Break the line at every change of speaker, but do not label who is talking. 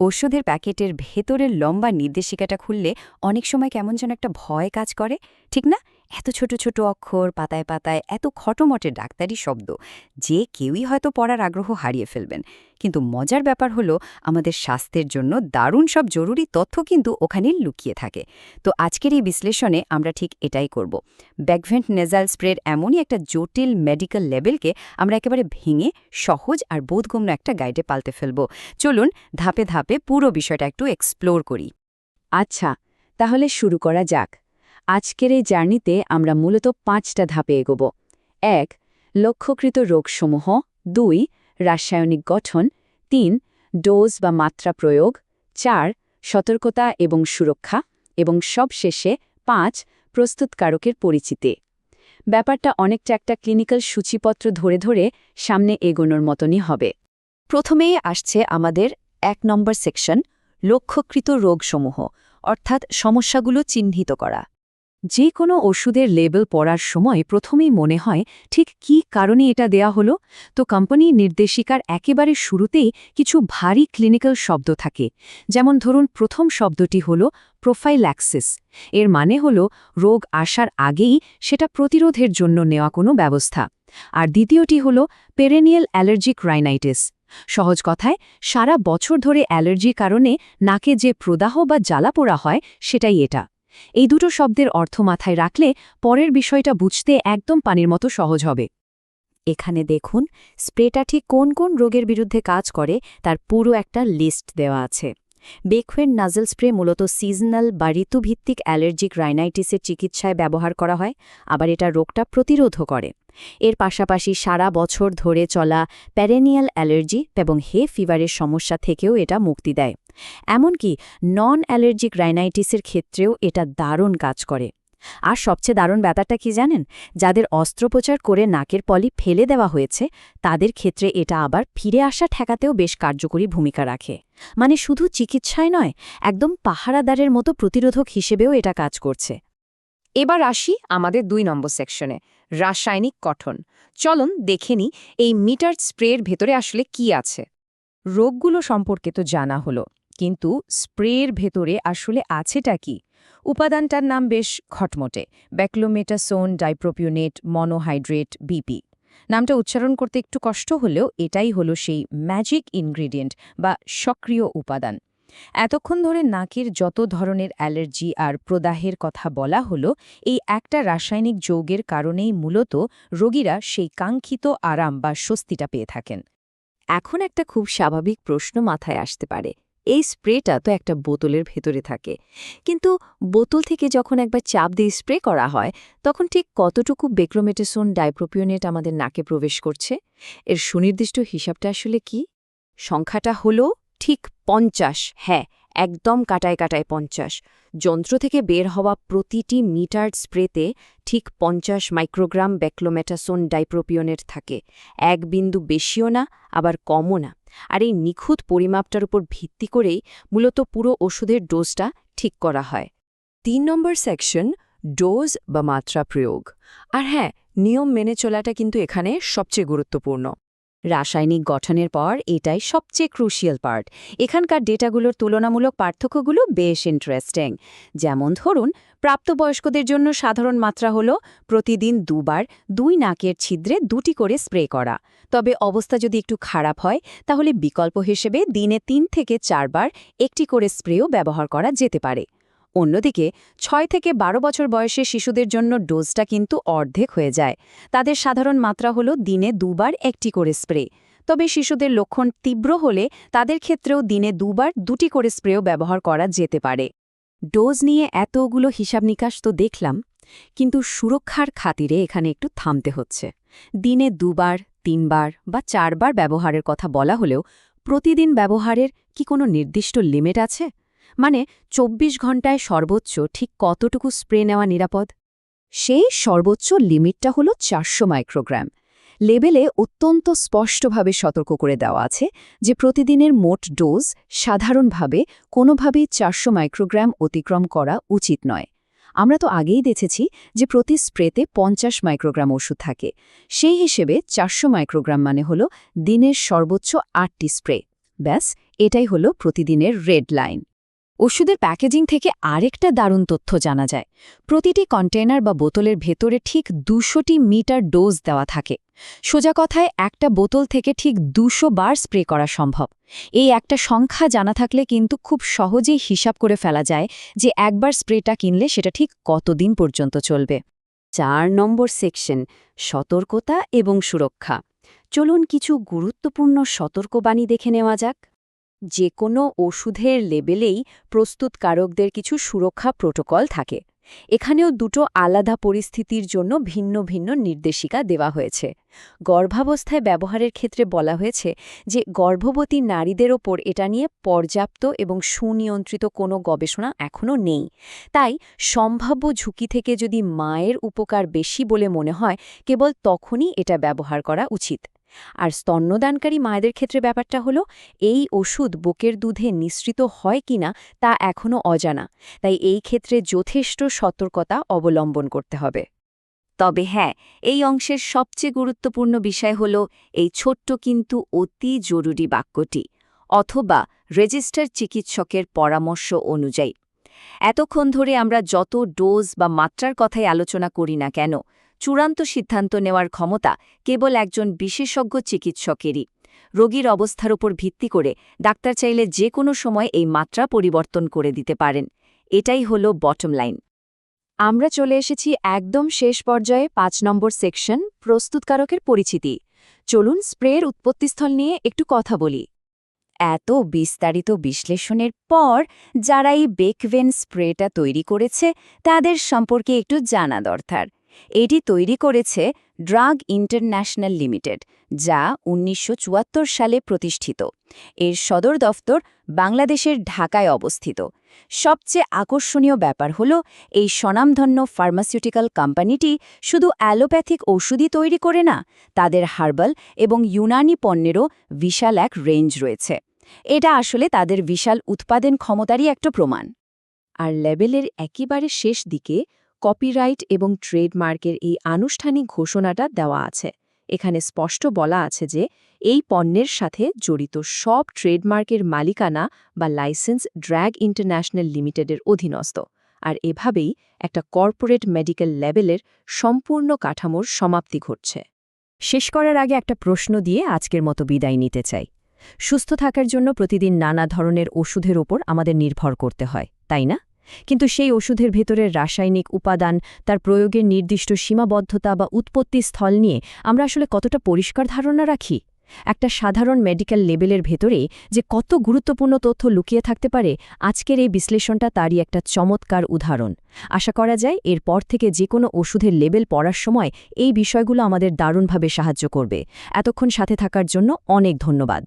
ওষুধের প্যাকেটের ভেতরের লম্বা নির্দেশিকাটা খুললে অনেক সময় কেমন যেন একটা ভয় কাজ করে, ঠিক না? এত ছোট ছোট অক্ষর, পাতায় পাতায় এত খটোমটে ডাক্তারি শব্দ, যে কেউই হয়তো পড়ার আগ্রহ হারিয়ে ফেলবেন। কিন্তু মজার ব্যাপার হলো, আমাদের স্বাস্থ্যের জন্য দারুণ সব জরুরি তথ্য কিন্তু ওখানেই লুকিয়ে থাকে। তো আজকের এই বিশ্লেষণে আমরা ঠিক এটাই করব। ব্যাকভেন্ট নেজাল স্প্রের এমনই একটা জটিল মেডিকেল লেভেলকে আমরা একেবারে ভেঙে সহজ আর বোধগম্য একটা গাইডে পাল্টে ফেলব। চলুন ধাপে ধাপে পুরো বিষয়টা একটু এক্সপ্লোর করি।
আচ্ছা, তাহলে শুরু করা যাক। আজকের এই জার্নিতে আমরা মূলত 5টা ধাপে এগোব। 1. লক্ষ্যকৃত রোগসমূহ। 2. রাসায়নিক গঠন। 3. ডোজ বা মাত্রা প্রয়োগ। 4. সতর্কতা এবং সুরক্ষা। এবং সবশেষে 5. প্রস্তুতকারকের পরিচিতি। ব্যাপারটা অনেকটা একটা ক্লিনিক্যাল সূচিপত্র ধরে ধরে সামনে এগোনোর মতনই হবে।
প্রথমেই আসছে আমাদের 1 নম্বর সেকশন, লক্ষ্যকৃত রোগসমূহ, অর্থাৎ সমস্যাগুলো চিহ্নিত করা।
যে কোনো ওষুধের লেবেল পড়ার সময় প্রথমেই মনে হয় ঠিক কী কারণে এটা দেয়া হলো। তো কোম্পানি নির্দেশিকার একেবারে শুরুতেই কিছু ভারী ক্লিনিক্যাল শব্দ থাকে। যেমন ধরুন, প্রথম শব্দটি হল প্রোফাইল্যাক্সিস। এর মানে হল রোগ আসার আগেই সেটা প্রতিরোধের জন্য নেওয়া কোনো ব্যবস্থা। আর দ্বিতীয়টি হল পেরেনিয়াল অ্যালার্জিক রাইনাইটিস। সহজ কথায়, সারা বছর ধরে অ্যালার্জির কারণে নাকে যে প্রদাহ বা জ্বালাপোড়া হয়, সেটাই এটা। এই দুটো শব্দের অর্থ মাথায় রাখলে পরের বিষয়টা বুঝতে একদম পানির মতো সহজ হবে।
এখানে দেখুন, স্প্রেটা ঠিক কোন কোন রোগের বিরুদ্ধে কাজ করে তার পুরো একটা লিস্ট দেওয়া আছে। বেকভেন্ট নাজল স্প্রে মূলত সিজনাল বা ঋতুভিত্তিক অ্যালার্জিক রাইনাইটিসের চিকিৎসায় ব্যবহার করা হয়, আবার এটা রোগটা প্রতিরোধও করে। এর পাশাপাশি সারা বছর ধরে চলা প্যারেনিয়াল অ্যালার্জি এবং হে ফিভারের সমস্যা থেকেও এটা মুক্তি দেয়। এমনকি নন অ্যালার্জিক রাইনাইটিসের ক্ষেত্রেও এটা দারুণ কাজ করে। আর সবচেয়ে দারুণ ব্যাপারটা কি জানেন? যাদের অস্ত্রোপচার করে নাকের পলি ফেলে দেওয়া হয়েছে, তাদের ক্ষেত্রে এটা আবার ফিরে আসা ঠেকাতেও বেশ কার্যকরী ভূমিকা রাখে। মানে শুধু চিকিৎসায় নয়, একদম পাহারাদারের মতো প্রতিরোধক হিসেবেও এটা কাজ করছে।
এবার আসি আমাদের 2 নম্বর সেকশনে, রাসায়নিক গঠন। চলুন দেখে নিই এই মিটার স্প্রের ভেতরে আসলে কি আছে। রোগগুলো সম্পর্কে তো জানা হলো, কিন্তু স্প্রের ভেতরে আসলে আছেটা কি? উপাদানটার নাম বেশ খটমটে, ব্যাক্লোমেটাসোন ডাইপ্রোপিওনেট মনোহাইড্রেট বিপি। নামটা উচ্চারণ করতে একটু কষ্ট হলেও এটাই হলো সেই ম্যাজিক ইনগ্রিডিয়েন্ট বা সক্রিয় উপাদান। এতক্ষণ ধরে নাকের যত ধরনের অ্যালার্জি আর প্রদাহের কথা বলা হলো, এই একটা রাসায়নিক যৌগের কারণেই মূলত রোগীরা সেই কাঙ্ক্ষিত আরাম বা স্বস্তিটা পেয়ে থাকেন।
এখন একটা খুব স্বাভাবিক প্রশ্ন মাথায় আসতে পারে, এই স্প্রেটা তো একটা বোতলের ভেতরে থাকে, কিন্তু বোতল থেকে যখন একবার চাপ দিয়ে স্প্রে করা হয়, তখন ঠিক কতটুকু বেক্লোমেটাসোন ডাইপ্রোপিওনেট আমাদের নাকে প্রবেশ করছে? এর সুনির্দিষ্ট হিসাবটা আসলে কি? সংখ্যাটা হলো ঠিক 50। হ্যাঁ, একদম কাটায় কাটায় 50। যন্ত্র থেকে বের হওয়া প্রতিটি মিটার স্প্রেতে ঠিক 50 মাইক্রোগ্রাম বেক্লোমেটাসোন ডাইপ্রোপিওনেট থাকে। এক বিন্দু বেশিও না, আবার কমও না। আর এই নিখুঁত পরিমাপটার উপর ভিত্তি করেই মূলত পুরো ওষুধের ডোজটা ঠিক করা হয়। 3 নম্বর সেকশন, ডোজ বা মাত্রা প্রয়োগ। আর হ্যাঁ, নিয়ম মেনে চলাটা কিন্তু এখানে সবচেয়ে গুরুত্বপূর্ণ। রাসায়নিক গঠনের পর এটাই সবচেয়ে ক্রুশিয়াল পার্ট। এখানকার ডেটাগুলোর তুলনামূলক পার্থক্যগুলো বেশ ইন্টারেস্টিং। যেমন ধরুন, প্রাপ্তবয়স্কদের জন্য সাধারণ মাত্রা হল প্রতিদিন 2 বার 2 নাকের ছিদ্রে 2টি করে স্প্রে করা। তবে অবস্থা যদি একটু খারাপ হয়, তাহলে বিকল্প হিসেবে দিনে 3 থেকে 4 বার 1টি করে স্প্রেও ব্যবহার করা যেতে পারে। অন্যদিকে 6 থেকে 12 বছর বয়সী শিশুদের জন্য ডোজটা কিন্তু অর্ধেক হয়ে যায়। তাদের সাধারণ মাত্রা হল দিনে 2 বার 1টি করে স্প্রে। তবে শিশুদের লক্ষণ তীব্র হলে তাদের ক্ষেত্রেও দিনে 2 বার 2টি করে স্প্রেও ব্যবহার করা যেতে পারে। ডোজ নিয়ে এতগুলো হিসাব নিকাশ তো দেখলাম, কিন্তু সুরক্ষার খাতিরে এখানে একটু থামতে হচ্ছে। দিনে 2 বার 3 বার বা 4 বার ব্যবহারের কথা বলা হলেও প্রতিদিন ব্যবহারের কি কোনো নির্দিষ্ট লিমিট আছে? মানে 24 ঘণ্টায় সর্বোচ্চ ঠিক কতটুকু স্প্রে নেওয়া নিরাপদ?
সেই সর্বোচ্চ লিমিটটা হল 400 মাইক্রোগ্রাম। লেবেলে অত্যন্ত স্পষ্টভাবে সতর্ক করে দেওয়া আছে যে প্রতিদিনের মোট ডোজ সাধারণভাবে কোনোভাবেই 400 মাইক্রোগ্রাম অতিক্রম করা উচিত নয়। আমরা তো আগেই দেখেছি যে প্রতি স্প্রেতে 50 মাইক্রোগ্রাম ওষুধ থাকে। সেই হিসেবে 400 মাইক্রোগ্রাম মানে হল দিনের সর্বোচ্চ 8টি স্প্রে। ব্যাস, এটাই হলো প্রতিদিনের রেড লাইন। ওষুধের প্যাকেজিং থেকে আরেকটা দারুণ তথ্য জানা যায়। প্রতিটি কন্টেইনার বা বোতলের ভেতরে ঠিক 200টি মিটার ডোজ দেওয়া থাকে। সোজা কথায় একটা বোতল থেকে ঠিক 200 বার স্প্রে করা সম্ভব। এই একটা সংখ্যা জানা থাকলে কিন্তু খুব সহজেই হিসাব করে ফেলা যায় যে একবার স্প্রেটা কিনলে সেটা ঠিক কতদিন পর্যন্ত চলবে। 4 নম্বর সেকশন, সতর্কতা এবং সুরক্ষা। চলুন কিছু গুরুত্বপূর্ণ সতর্কবাণী দেখে নেওয়া যাক। যে কোনো ওষুধের লেবেলেই প্রস্তুতকারকদের কিছু সুরক্ষা প্রোটোকল থাকে। এখানেও দুটো আলাদা পরিস্থিতির জন্য ভিন্ন ভিন্ন নির্দেশিকা দেওয়া হয়েছে। গর্ভাবস্থায় ব্যবহারের ক্ষেত্রে বলা হয়েছে যে গর্ভবতী নারীদের ওপর এটা নিয়ে পর্যাপ্ত এবং সুনিয়ন্ত্রিত কোনো গবেষণা এখনও নেই। তাই সম্ভাব্য ঝুঁকি থেকে যদি মায়ের উপকার বেশি বলে মনে হয়, কেবল তখনই এটা ব্যবহার করা উচিত। আর স্তন্যদানকারী মায়েদের ক্ষেত্রে ব্যাপারটা হলো এই ওষুধ বুকের দুধে নিঃসৃত হয় কিনা তা এখনও অজানা, তাই এই ক্ষেত্রে যথেষ্ট সতর্কতা অবলম্বন করতে হবে। তবে হ্যাঁ, এই অংশের সবচেয়ে গুরুত্বপূর্ণ বিষয় হল এই ছোট্ট কিন্তু অতি জরুরি বাক্যটি, অথবা রেজিস্টার চিকিৎসকের পরামর্শ অনুযায়ী। এতক্ষণ ধরে আমরা যত ডোজ বা মাত্রার কথাই আলোচনা করি না কেন, চূড়ান্ত সিদ্ধান্ত নেওয়ার ক্ষমতা কেবল একজন বিশেষজ্ঞ চিকিৎসকেরই। রোগীর অবস্থার উপর ভিত্তি করে ডাক্তার চাইলে যে কোনো সময় এই মাত্রা পরিবর্তন করে দিতে পারেন। এটাই হলো বটম লাইন। আমরা চলে এসেছি একদম শেষ পর্যায়ে 5 নম্বর সেকশন, প্রস্তুতকারকের পরিচিতি। চলুন স্প্রের উৎপত্তিস্থল নিয়ে একটু কথা বলি। এত বিস্তারিত বিশ্লেষণের পর যারা এই বেকভেন স্প্রেটা তৈরি করেছে তাদের সম্পর্কে একটু জানা দরকার। এটি তৈরি করেছে ড্রাগ ইন্টারন্যাশনাল লিমিটেড, যা 1974 সালে প্রতিষ্ঠিত। এর সদর দফতর বাংলাদেশের ঢাকায় অবস্থিত। সবচেয়ে আকর্ষণীয় ব্যাপার হল এই স্বনামধন্য ফার্মাসিউটিক্যাল কোম্পানিটি শুধু অ্যালোপ্যাথিক ওষুধই তৈরি করে না, তাদের হার্বাল এবং ইউনানি পণ্যেরও বিশাল এক রেঞ্জ রয়েছে। এটা আসলে তাদের বিশাল উৎপাদন ক্ষমতারই একটা প্রমাণ। আর লেবেলের একেবারে শেষ দিকে কপিরাইট এবং ট্রেডমার্কের এই আনুষ্ঠানিক ঘোষণাটা দেওয়া আছে। এখানে স্পষ্ট বলা আছে যে এই পণ্যের সাথে জড়িত সব ট্রেডমার্কের মালিকানা বা লাইসেন্স ড্রাগ ইন্টারন্যাশনাল লিমিটেডের অধীনস্থ। আর এভাবেই একটা কর্পোরেট মেডিকেল লেবেলের সম্পূর্ণ কাঠামোর সমাপ্তি ঘটছে। শেষ করার আগে একটা প্রশ্ন দিয়ে আজকের মতো বিদায় নিতে চাই। সুস্থ থাকার জন্য প্রতিদিন নানা ধরনের ওষুধের ওপর আমাদের নির্ভর করতে হয়, তাই না? কিন্তু সেই ওষুধের ভেতরের রাসায়নিক উপাদান, তার প্রয়োগের নির্দিষ্ট সীমাবদ্ধতা বা উৎপত্তি স্থল নিয়ে আমরা আসলে কতটা পরিষ্কার ধারণা রাখি? একটা সাধারণ মেডিকেল লেবেলের ভেতরে যে কত গুরুত্বপূর্ণ তথ্য লুকিয়ে থাকতে পারে, আজকের এই বিশ্লেষণটা তারই একটা চমৎকার উদাহরণ। আশা করা যায় এরপর থেকে যে কোনো ওষুধের লেবেল পড়ার সময় এই বিষয়গুলো আমাদের দারুণভাবে সাহায্য করবে। এতক্ষণ সাথে থাকার জন্য অনেক ধন্যবাদ।